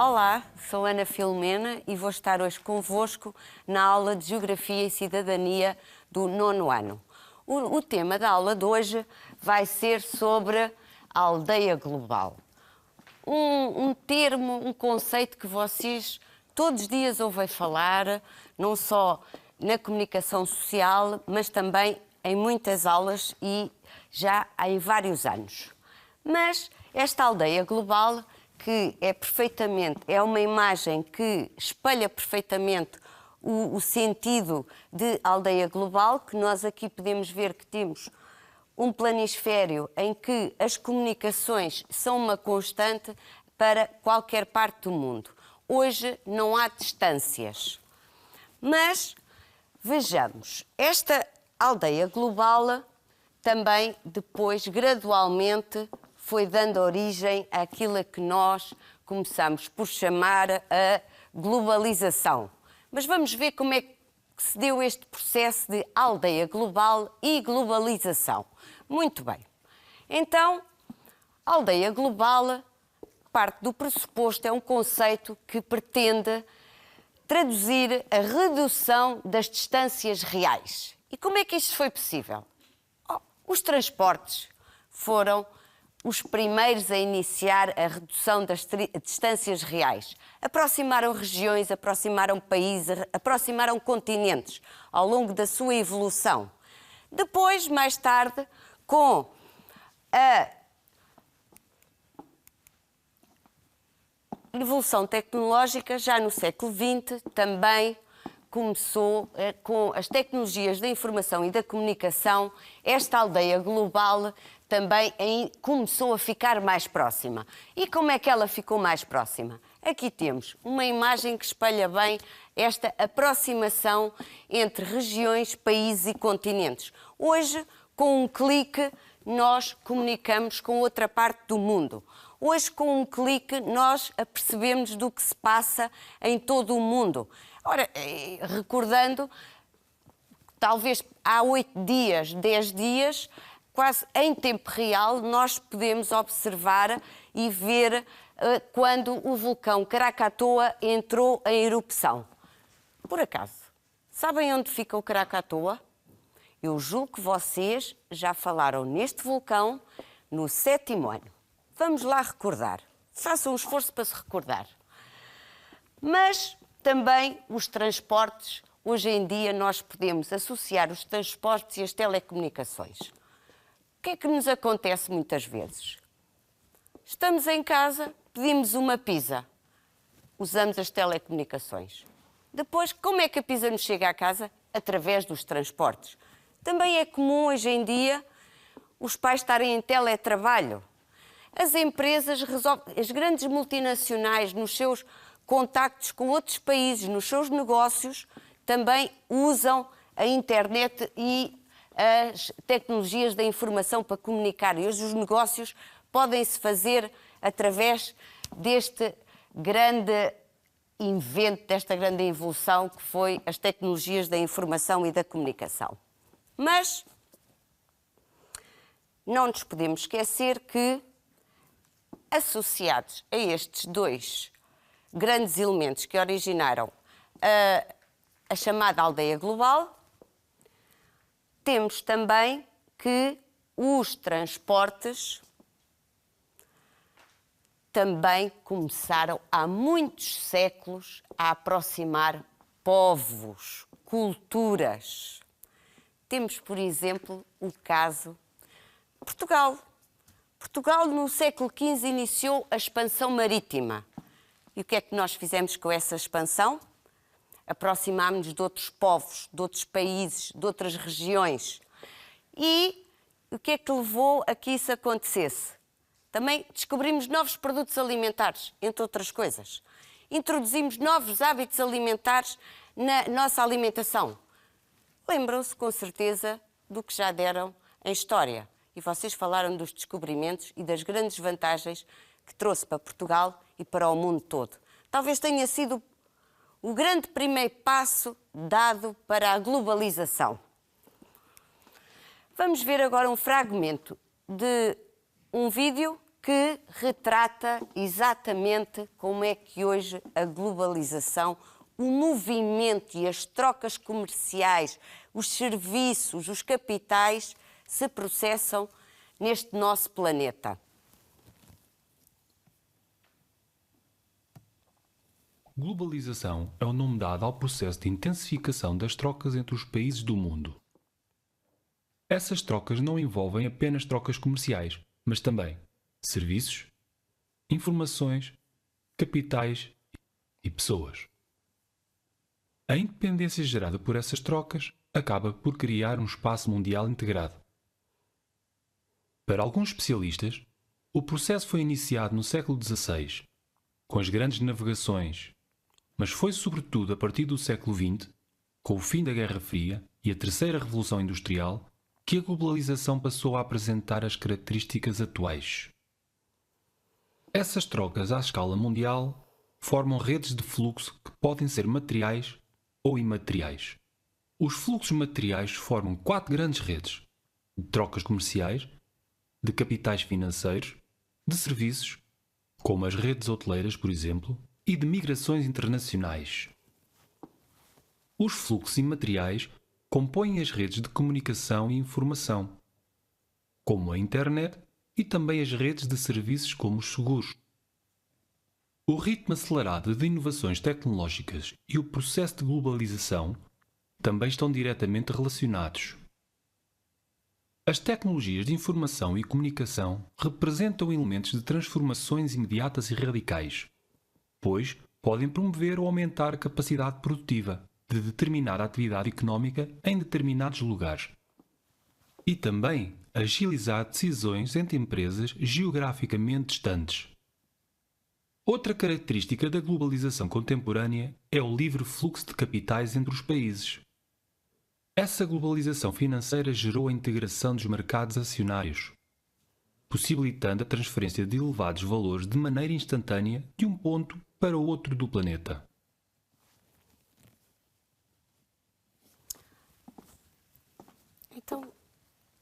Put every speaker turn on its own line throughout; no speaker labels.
Olá, sou Ana Filomena e vou estar hoje convosco na aula de Geografia e Cidadania do 9º ano. O tema da aula de hoje vai ser sobre a aldeia global. Um termo, um conceito que vocês todos os dias ouvem falar, não só na comunicação social, mas também em muitas aulas e já há vários anos. Mas esta aldeia global, que é uma imagem que espelha perfeitamente o sentido de aldeia global, que nós aqui podemos ver que temos um planisfério em que as comunicações são uma constante para qualquer parte do mundo. Hoje não há distâncias. Mas, vejamos, esta aldeia global também depois, gradualmente, foi dando origem àquilo a que nós começamos por chamar a globalização. Mas vamos ver como é que se deu este processo de aldeia global e globalização. Muito bem. Então, aldeia global parte do pressuposto, é um conceito que pretende traduzir a redução das distâncias reais. E como é que isto foi possível? Os transportes foram os primeiros a iniciar a redução das distâncias reais. Aproximaram regiões, aproximaram países, aproximaram continentes ao longo da sua evolução. Depois, mais tarde, com a evolução tecnológica, já no século XX, também começou com as tecnologias da informação e da comunicação, esta aldeia global também começou a ficar mais próxima. E como é que ela ficou mais próxima? Aqui temos uma imagem que espelha bem esta aproximação entre regiões, países e continentes. Hoje, com um clique, nós comunicamos com outra parte do mundo. Hoje, com um clique, nós apercebemos do que se passa em todo o mundo. Ora, recordando, talvez há 8 dias, 10 dias, quase em tempo real, nós podemos observar e ver quando o vulcão Krakatoa entrou em erupção. Por acaso, sabem onde fica o Krakatoa? Eu julgo que vocês já falaram neste vulcão no 7º ano. Vamos lá recordar. Façam um esforço para se recordar. Mas também os transportes, hoje em dia nós podemos associar os transportes e as telecomunicações. O que é que nos acontece muitas vezes? Estamos em casa, pedimos uma pizza, usamos as telecomunicações. Depois, como é que a pizza nos chega à casa? Através dos transportes. Também é comum hoje em dia os pais estarem em teletrabalho. As empresas as grandes multinacionais, nos seus contactos com outros países, nos seus negócios, também usam a internet e as tecnologias da informação para comunicar. E hoje os negócios podem-se fazer através deste grande invento, desta grande evolução que foi as tecnologias da informação e da comunicação. Mas não nos podemos esquecer que, associados a estes dois grandes elementos que originaram a chamada aldeia global, temos também que os transportes também começaram há muitos séculos a aproximar povos, culturas. Temos, por exemplo, o caso de Portugal. Portugal, no século XV, iniciou a expansão marítima. E o que é que nós fizemos com essa expansão? Aproximámos-nos de outros povos, de outros países, de outras regiões. E o que é que levou a que isso acontecesse? Também descobrimos novos produtos alimentares, entre outras coisas. Introduzimos novos hábitos alimentares na nossa alimentação. Lembram-se, com certeza, do que já deram em história. E vocês falaram dos descobrimentos e das grandes vantagens que trouxe para Portugal e para o mundo todo. Talvez tenha sido o grande primeiro passo dado para a globalização. Vamos ver agora um fragmento de um vídeo que retrata exatamente como é que hoje a globalização, o movimento e as trocas comerciais, os serviços, os capitais se processam neste nosso planeta.
Globalização é o nome dado ao processo de intensificação das trocas entre os países do mundo. Essas trocas não envolvem apenas trocas comerciais, mas também serviços, informações, capitais e pessoas. A independência gerada por essas trocas acaba por criar um espaço mundial integrado. Para alguns especialistas, o processo foi iniciado no século XVI, com as grandes navegações, mas foi sobretudo a partir do século XX, com o fim da Guerra Fria e a Terceira Revolução Industrial, que a globalização passou a apresentar as características atuais. Essas trocas à escala mundial formam redes de fluxo que podem ser materiais ou imateriais. Os fluxos materiais formam 4 grandes redes: de trocas comerciais, de capitais financeiros, de serviços, como as redes hoteleiras, por exemplo, e de migrações internacionais. Os fluxos imateriais compõem as redes de comunicação e informação, como a internet, e também as redes de serviços como os seguros. O ritmo acelerado de inovações tecnológicas e o processo de globalização também estão diretamente relacionados. As tecnologias de informação e comunicação representam elementos de transformações imediatas e radicais, pois podem promover ou aumentar a capacidade produtiva de determinada atividade económica em determinados lugares e também agilizar decisões entre empresas geograficamente distantes. Outra característica da globalização contemporânea é o livre fluxo de capitais entre os países. Essa globalização financeira gerou a integração dos mercados acionários, possibilitando a transferência de elevados valores de maneira instantânea de um ponto para o outro do planeta.
Então,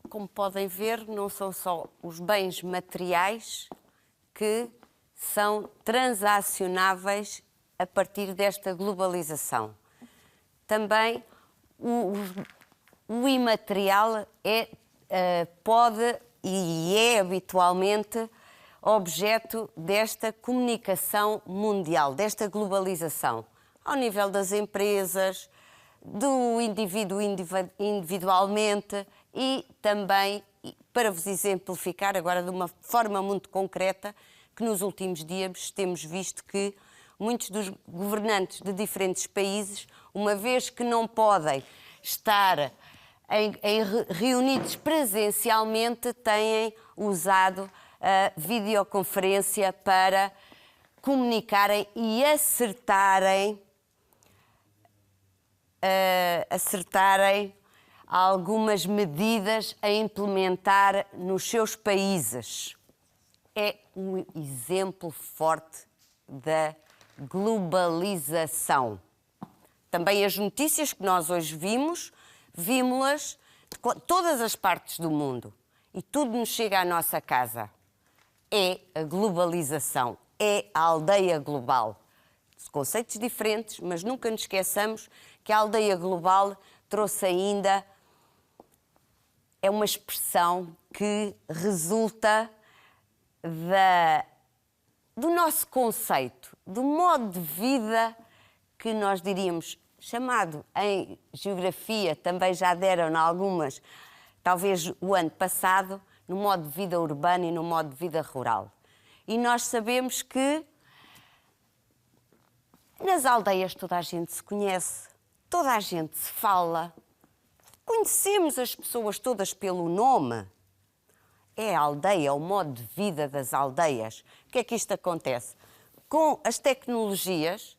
como podem ver, não são só os bens materiais que são transacionáveis a partir desta globalização. Também o imaterial pode e é habitualmente objeto desta comunicação mundial, desta globalização, ao nível das empresas, do indivíduo individualmente e também, para vos exemplificar agora de uma forma muito concreta, que nos últimos dias temos visto que muitos dos governantes de diferentes países, uma vez que não podem estar reunidos presencialmente, têm usado a videoconferência para comunicarem e acertarem algumas medidas a implementar nos seus países. É um exemplo forte da globalização. Também as notícias que nós hoje vimos-las de todas as partes do mundo e tudo nos chega à nossa casa. É a globalização, é a aldeia global. Conceitos diferentes, mas nunca nos esqueçamos que a aldeia global trouxe ainda, é uma expressão que resulta do nosso conceito, do modo de vida que nós diríamos, chamado em geografia, também já deram algumas, talvez o ano passado, no modo de vida urbano e no modo de vida rural. E nós sabemos que nas aldeias toda a gente se conhece, toda a gente se fala, conhecemos as pessoas todas pelo nome. É a aldeia, o modo de vida das aldeias. O que é que isto acontece? Com as tecnologias,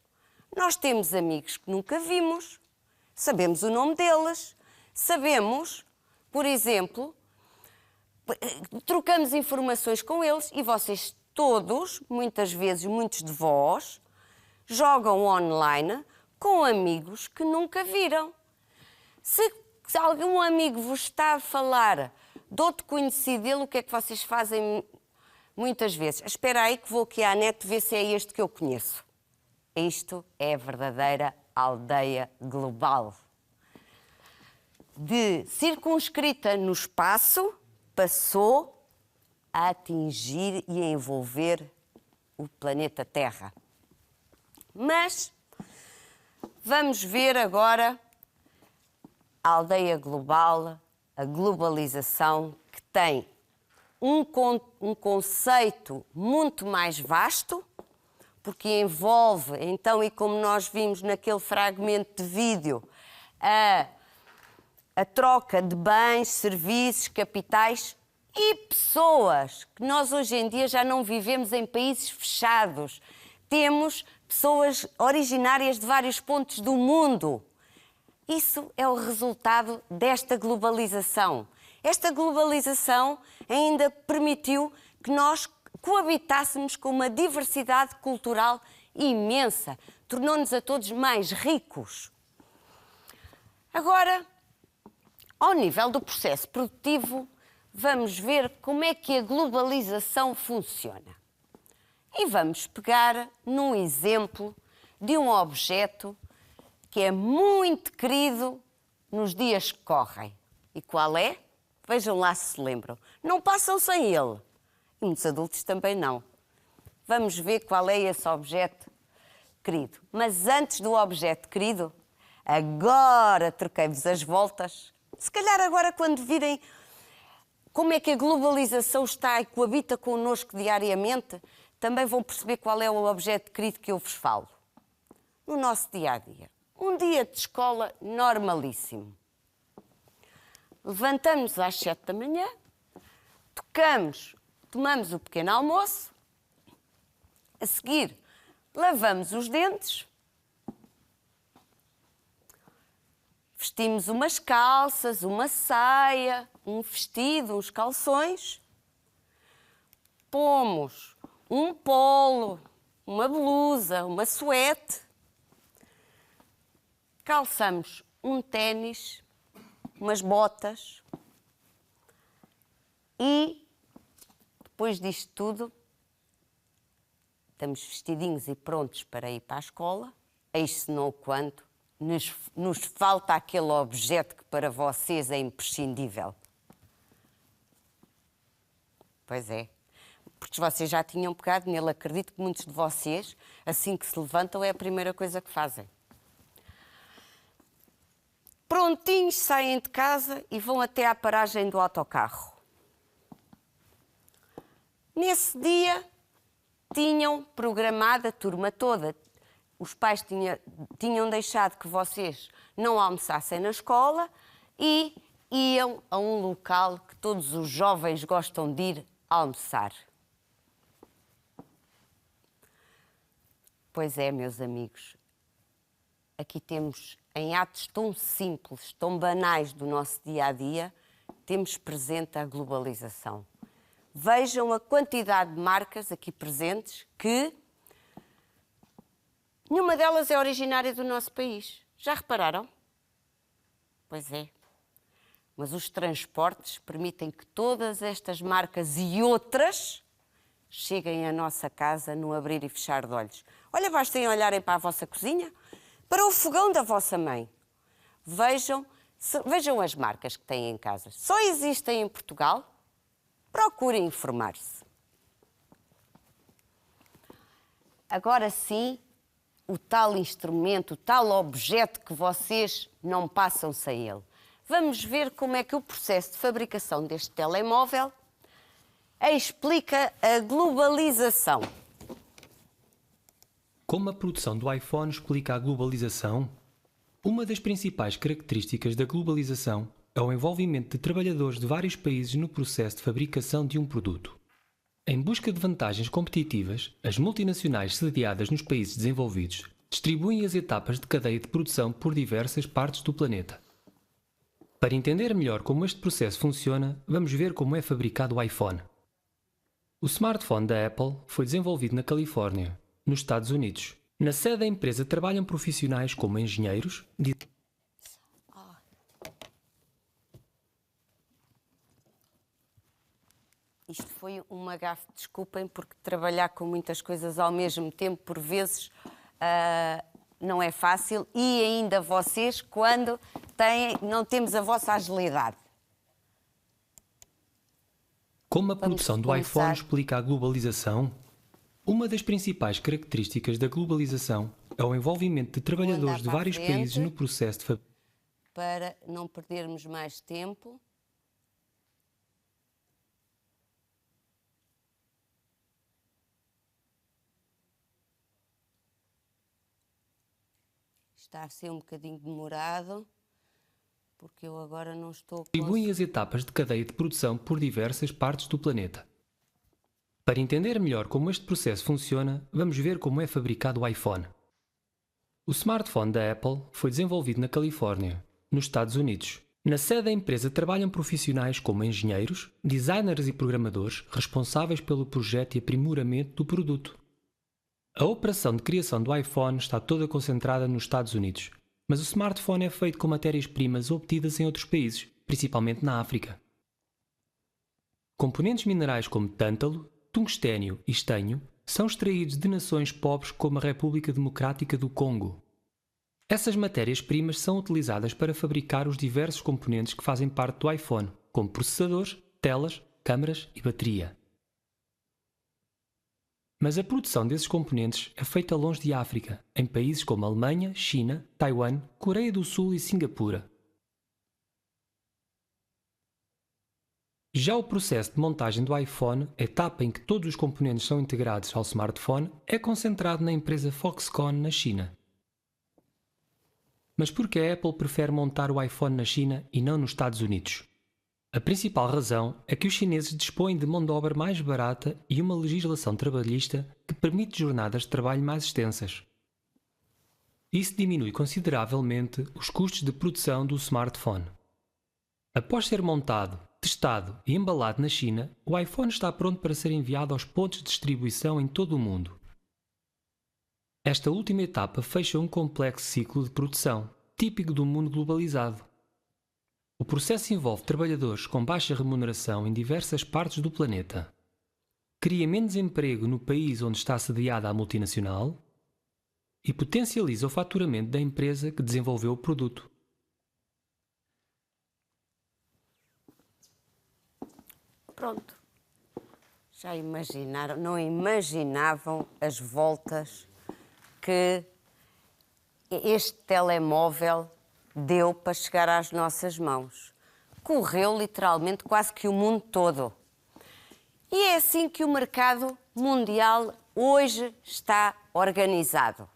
nós temos amigos que nunca vimos, sabemos o nome deles, sabemos, por exemplo, trocamos informações com eles e vocês todos, muitas vezes, muitos de vós, jogam online com amigos que nunca viram. Se algum amigo vos está a falar de outro conhecido dele, o que é que vocês fazem muitas vezes: espera aí que vou aqui à net ver se é este que eu conheço. Isto é a verdadeira aldeia global. De circunscrita no espaço, passou a atingir e a envolver o planeta Terra. Mas vamos ver agora a aldeia global, a globalização, que tem um conceito muito mais vasto, porque envolve, então, e como nós vimos naquele fragmento de vídeo, a troca de bens, serviços, capitais e pessoas, que nós hoje em dia já não vivemos em países fechados. Temos pessoas originárias de vários pontos do mundo. Isso é o resultado desta globalização. Esta globalização ainda permitiu que nós coabitássemos com uma diversidade cultural imensa, tornou-nos a todos mais ricos. Agora, ao nível do processo produtivo, vamos ver como é que a globalização funciona. E vamos pegar num exemplo de um objeto que é muito querido nos dias que correm. E qual é? Vejam lá se se lembram. Não passam sem ele. E muitos adultos também não. Vamos ver qual é esse objeto querido. Mas antes do objeto querido, agora troquei-vos as voltas. Se calhar agora, quando virem como é que a globalização está e coabita connosco diariamente, também vão perceber qual é o objeto querido que eu vos falo. No nosso dia-a-dia. Um dia de escola normalíssimo. Levantamos às 7 da manhã, tomamos o pequeno almoço, a seguir lavamos os dentes, vestimos umas calças, uma saia, um vestido, uns calções, pomos um polo, uma blusa, uma suete, calçamos um ténis, umas botas e, depois disto tudo, estamos vestidinhos e prontos para ir para a escola. Eis se não quando nos falta aquele objeto que para vocês é imprescindível. Pois é, porque vocês já tinham pegado nele. Acredito que muitos de vocês, assim que se levantam, é a primeira coisa que fazem. Prontinhos, saem de casa e vão até à paragem do autocarro. Nesse dia, tinham programado a turma toda. Os pais tinham deixado que vocês não almoçassem na escola e iam a um local que todos os jovens gostam de ir almoçar. Pois é, meus amigos, aqui temos, em atos tão simples, tão banais do nosso dia-a-dia, temos presente a globalização. Vejam a quantidade de marcas aqui presentes que nenhuma delas é originária do nosso país. Já repararam? Pois é. Mas os transportes permitem que todas estas marcas e outras cheguem à nossa casa no abrir e fechar de olhos. Olha, bastem olharem para a vossa cozinha, para o fogão da vossa mãe. Vejam as marcas que têm em casa. Só existem em Portugal? Procurem informar-se. Agora sim, o tal instrumento, o tal objeto que vocês não passam sem ele. Vamos ver como é que o processo de fabricação deste telemóvel explica a globalização.
Como a produção do iPhone explica a globalização? Uma das principais características da globalização é o envolvimento de trabalhadores de vários países no processo de fabricação de um produto. Em busca de vantagens competitivas, as multinacionais sediadas nos países desenvolvidos distribuem as etapas de cadeia de produção por diversas partes do planeta. Para entender melhor como este processo funciona, vamos ver como é fabricado o iPhone. O smartphone da Apple foi desenvolvido na Califórnia, nos Estados Unidos. Na sede da empresa trabalham profissionais como engenheiros,
Isto foi uma gafe, desculpem, porque trabalhar com muitas coisas ao mesmo tempo, por vezes, não é fácil. E ainda vocês, quando não temos a vossa agilidade.
Como a produção do iPhone explica a globalização? Uma das principais características da globalização é o envolvimento de trabalhadores de vários países no processo de fabricação.
Para não perdermos mais tempo. Está a ser um bocadinho demorado, porque eu agora não estou...
Distribuem as etapas de cadeia de produção por diversas partes do planeta. Para entender melhor como este processo funciona, vamos ver como é fabricado o iPhone. O smartphone da Apple foi desenvolvido na Califórnia, nos Estados Unidos. Na sede da empresa trabalham profissionais como engenheiros, designers e programadores responsáveis pelo projeto e aprimoramento do produto. A operação de criação do iPhone está toda concentrada nos Estados Unidos, mas o smartphone é feito com matérias-primas obtidas em outros países, principalmente na África. Componentes minerais como tântalo, tungstênio e estanho são extraídos de nações pobres como a República Democrática do Congo. Essas matérias-primas são utilizadas para fabricar os diversos componentes que fazem parte do iPhone, como processadores, telas, câmaras e bateria. Mas a produção desses componentes é feita longe de África, em países como Alemanha, China, Taiwan, Coreia do Sul e Singapura. Já o processo de montagem do iPhone, a etapa em que todos os componentes são integrados ao smartphone, é concentrado na empresa Foxconn, na China. Mas por que a Apple prefere montar o iPhone na China e não nos Estados Unidos? A principal razão é que os chineses dispõem de mão de obra mais barata e uma legislação trabalhista que permite jornadas de trabalho mais extensas. Isso diminui consideravelmente os custos de produção do smartphone. Após ser montado, testado e embalado na China, o iPhone está pronto para ser enviado aos pontos de distribuição em todo o mundo. Esta última etapa fecha um complexo ciclo de produção, típico do mundo globalizado. O processo envolve trabalhadores com baixa remuneração em diversas partes do planeta. Cria menos emprego no país onde está sediada a multinacional e potencializa o faturamento da empresa que desenvolveu o produto.
Pronto. Já imaginaram, não imaginavam as voltas que este telemóvel deu para chegar às nossas mãos. Correu literalmente quase que o mundo todo. E é assim que o mercado mundial hoje está organizado.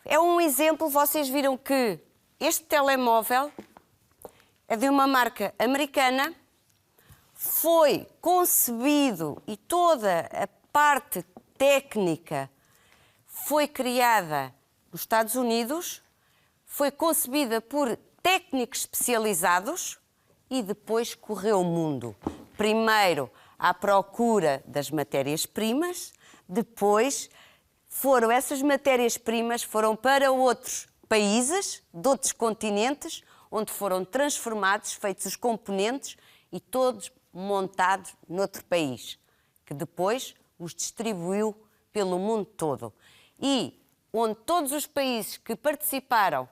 É um exemplo, vocês viram que este telemóvel é de uma marca americana, foi concebido e toda a parte técnica foi criada nos Estados Unidos, foi concebida por técnicos especializados e depois correu o mundo. Primeiro à procura das matérias-primas, depois essas matérias-primas foram para outros países, de outros continentes, onde foram transformados, feitos os componentes e todos montados noutro país, que depois os distribuiu pelo mundo todo. E onde todos os países que participaram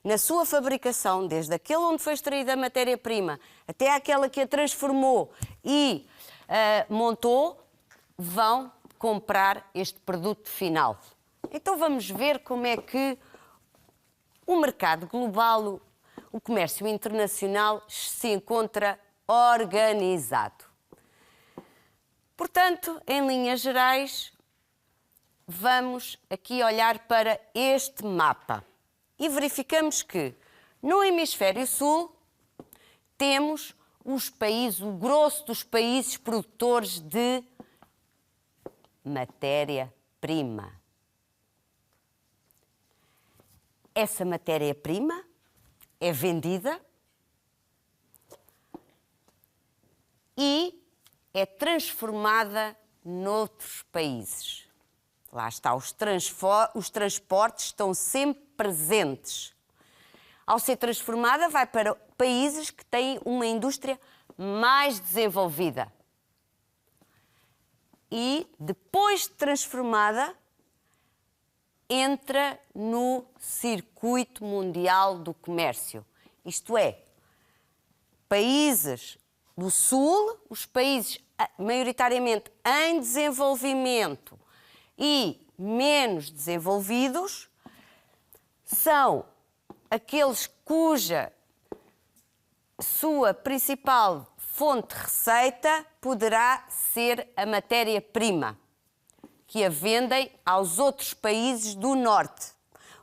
na sua fabricação, desde aquele onde foi extraída a matéria-prima até aquela que a transformou e montou, vão comprar este produto final. Então vamos ver como é que o mercado global, o comércio internacional se encontra organizado. Portanto, em linhas gerais, vamos aqui olhar para este mapa e verificamos que no hemisfério sul temos os países, o grosso dos países produtores de matéria-prima. Essa matéria-prima é vendida e é transformada noutros países. Lá está, os transportes estão sempre presentes. Ao ser transformada, vai para países que têm uma indústria mais desenvolvida. e, depois de transformada, entra no circuito mundial do comércio. Isto é, países do Sul, os países maioritariamente em desenvolvimento e menos desenvolvidos, são aqueles cuja sua principal fonte de receita poderá ser a matéria-prima, que a vendem aos outros países do Norte.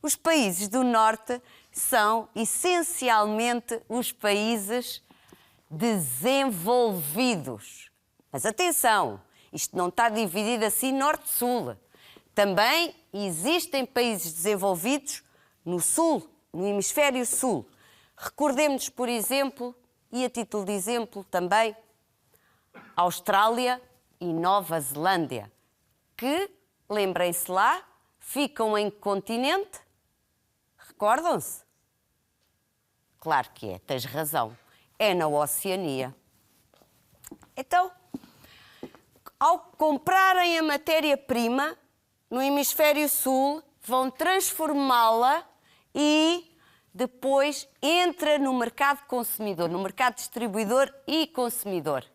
Os países do Norte são essencialmente os países desenvolvidos. Mas atenção, isto não está dividido assim Norte-Sul. Também existem países desenvolvidos no Sul, no Hemisfério Sul. Recordemos, por exemplo, e a título de exemplo também, Austrália e Nova Zelândia, que, lembrem-se lá, ficam em que continente? Recordam-se? Claro que é, tens razão. É na Oceania. Então, ao comprarem a matéria-prima, no Hemisfério Sul, vão transformá-la e depois entra no mercado consumidor, no mercado distribuidor e consumidor.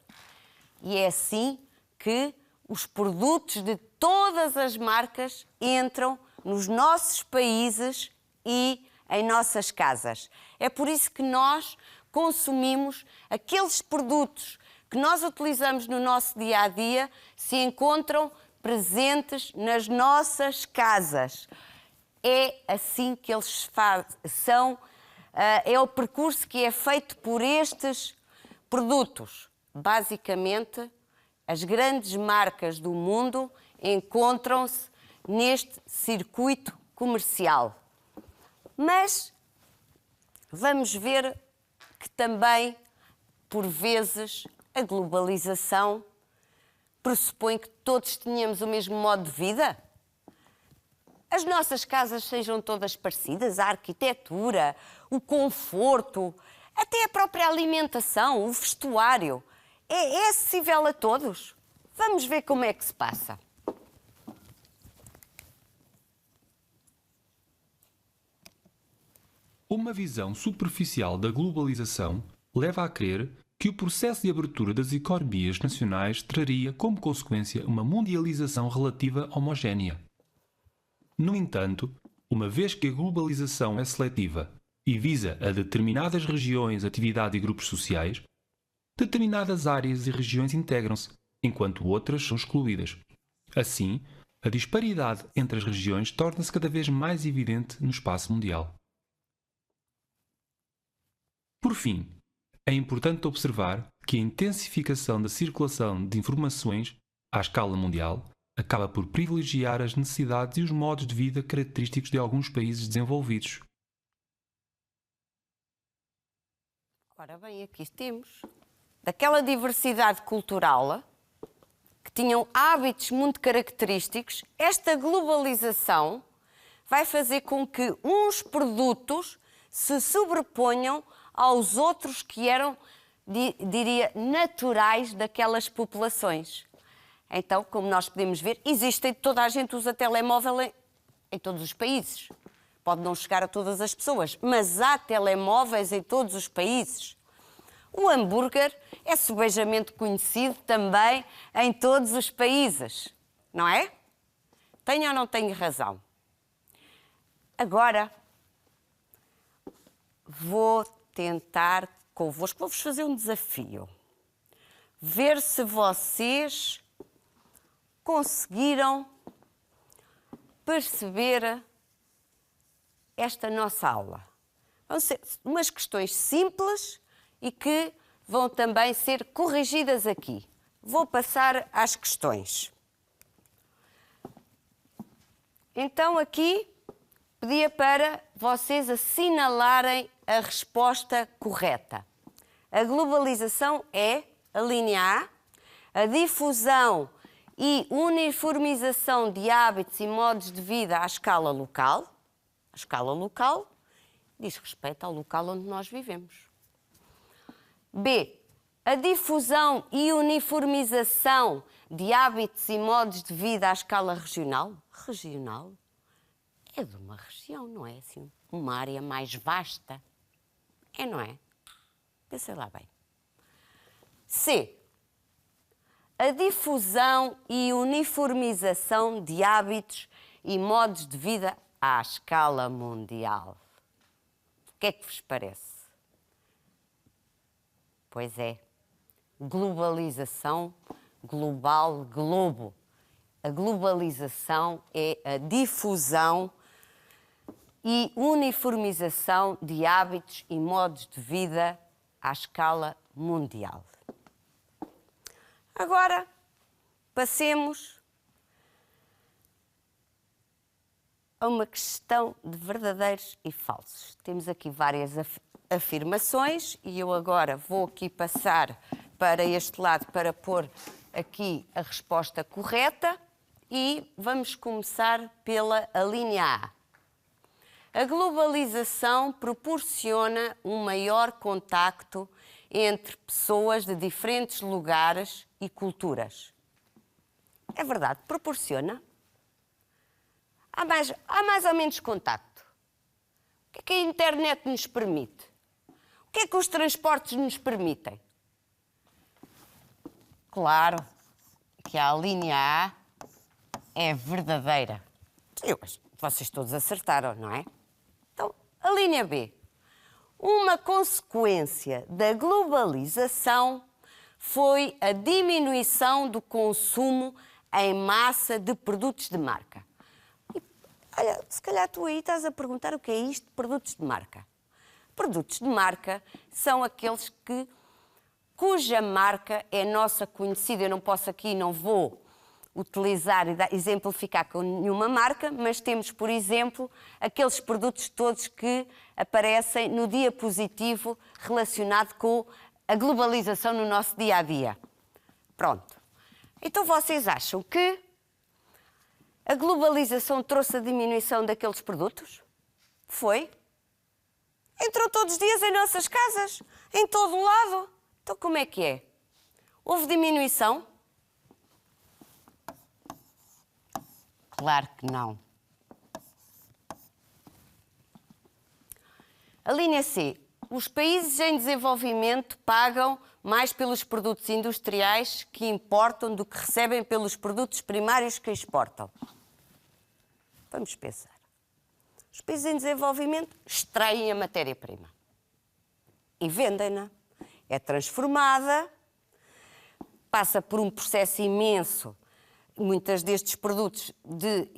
E é assim que os produtos de todas as marcas entram nos nossos países e em nossas casas. É por isso que nós consumimos aqueles produtos que nós utilizamos no nosso dia-a-dia, se encontram presentes nas nossas casas. É assim que eles são, é o percurso que é feito por estes produtos. Basicamente, as grandes marcas do mundo encontram-se neste circuito comercial. Mas vamos ver que também, por vezes, a globalização pressupõe que todos tenhamos o mesmo modo de vida. As nossas casas sejam todas parecidas, a arquitetura, o conforto, até a própria alimentação, o vestuário. É acessível a todos? Vamos ver como é que se passa.
Uma visão superficial da globalização leva a crer que o processo de abertura das economias nacionais traria como consequência uma mundialização relativa homogénea. No entanto, uma vez que a globalização é seletiva e visa a determinadas regiões, atividade e grupos sociais, determinadas áreas e regiões integram-se, enquanto outras são excluídas. Assim, a disparidade entre as regiões torna-se cada vez mais evidente no espaço mundial. Por fim, é importante observar que a intensificação da circulação de informações à escala mundial acaba por privilegiar as necessidades e os modos de vida característicos de alguns países desenvolvidos.
Ora bem, aqui temos daquela diversidade cultural que tinham hábitos muito característicos. Esta globalização vai fazer com que uns produtos se sobreponham aos outros que eram, diria, naturais daquelas populações. Então, como nós podemos ver, toda a gente usa telemóvel em todos os países. Pode não chegar a todas as pessoas, mas há telemóveis em todos os países. O hambúrguer é subejamente conhecido também em todos os países, não é? Tenho ou não tenho razão? Agora, vou tentar convosco, vou-vos fazer um desafio. Ver se vocês conseguiram perceber esta nossa aula. Vão ser umas questões simples e que vão também ser corrigidas aqui. Vou passar às questões. Então, aqui, pedia para vocês assinalarem a resposta correta. A globalização é, a linha A difusão e uniformização de hábitos e modos de vida à escala local. A escala local diz respeito ao local onde nós vivemos. B. a difusão e uniformização de hábitos e modos de vida à escala regional? Regional? É de uma região, não é assim? Uma área mais vasta. É, não é? Pensem lá bem. C. A difusão e uniformização de hábitos e modos de vida à escala mundial. O que é que vos parece? Pois é, globalização, global, globo. A globalização é a difusão e uniformização de hábitos e modos de vida à escala mundial. Agora, passemos a uma questão de verdadeiros e falsos. Temos aqui várias afirmações e eu agora vou aqui passar para este lado para pôr aqui a resposta correta e vamos começar pela linha A. A globalização proporciona um maior contacto entre pessoas de diferentes lugares e culturas. É verdade, proporciona. Há mais ou menos contacto. O que é que a internet nos permite? O que é que os transportes nos permitem? Claro que a linha A é verdadeira. Vocês todos acertaram, não é? Então, a linha B. Uma consequência da globalização foi a diminuição do consumo em massa de produtos de marca. Olha, se calhar tu aí estás a perguntar o que é isto de produtos de marca. Produtos de marca são aqueles cuja marca é nossa conhecida. Eu não posso aqui, não vou utilizar e exemplificar com nenhuma marca, mas temos, por exemplo, aqueles produtos todos que aparecem no diapositivo relacionado com a globalização no nosso dia-a-dia. Pronto. Então vocês acham que a globalização trouxe a diminuição daqueles produtos? Foi? Entrou todos os dias em nossas casas, em todo o lado. Então como é que é? Houve diminuição? Claro que não. A linha C. Os países em desenvolvimento pagam mais pelos produtos industriais que importam do que recebem pelos produtos primários que exportam. Vamos pensar. Os países em desenvolvimento extraem a matéria-prima e vendem-na. É transformada, passa por um processo imenso, muitos destes produtos de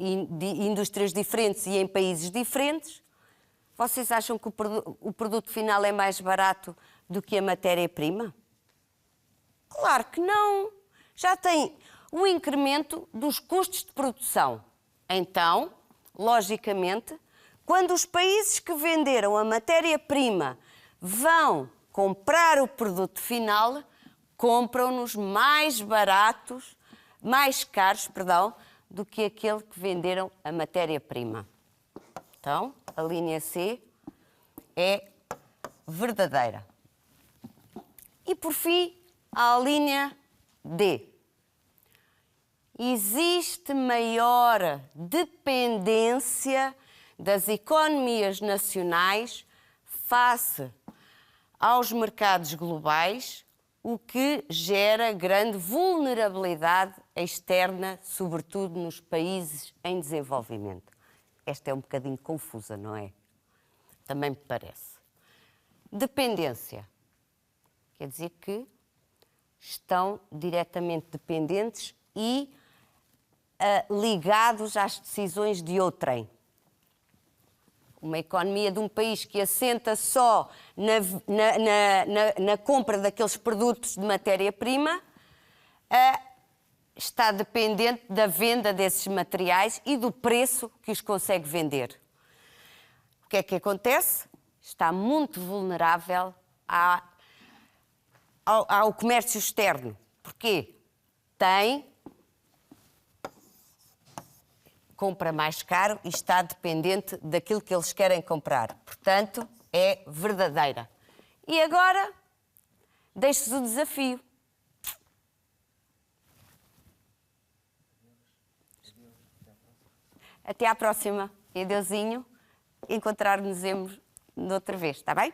indústrias diferentes e em países diferentes. Vocês acham que o produto final é mais barato do que a matéria-prima? Claro que não. Já tem o incremento dos custos de produção. Então, logicamente, quando os países que venderam a matéria-prima vão comprar o produto final, compram-nos mais baratos, mais caros, do que aquele que venderam a matéria-prima. Então, a linha C é verdadeira. E, por fim, a linha D. Existe maior dependência das economias nacionais face aos mercados globais, o que gera grande vulnerabilidade externa, sobretudo nos países em desenvolvimento. Esta é um bocadinho confusa, não é? Também me parece. Dependência. Quer dizer que estão diretamente dependentes e ligados às decisões de outrem. Uma economia de um país que assenta só na compra daqueles produtos de matéria-prima está dependente da venda desses materiais e do preço que os consegue vender. O que é que acontece? Está muito vulnerável ao comércio externo. Porquê? Compra mais caro e está dependente daquilo que eles querem comprar. Portanto, é verdadeira. E agora, deixo-vos o desafio. Até à próxima. E adeusinho. Encontrar-nos outra vez, está bem?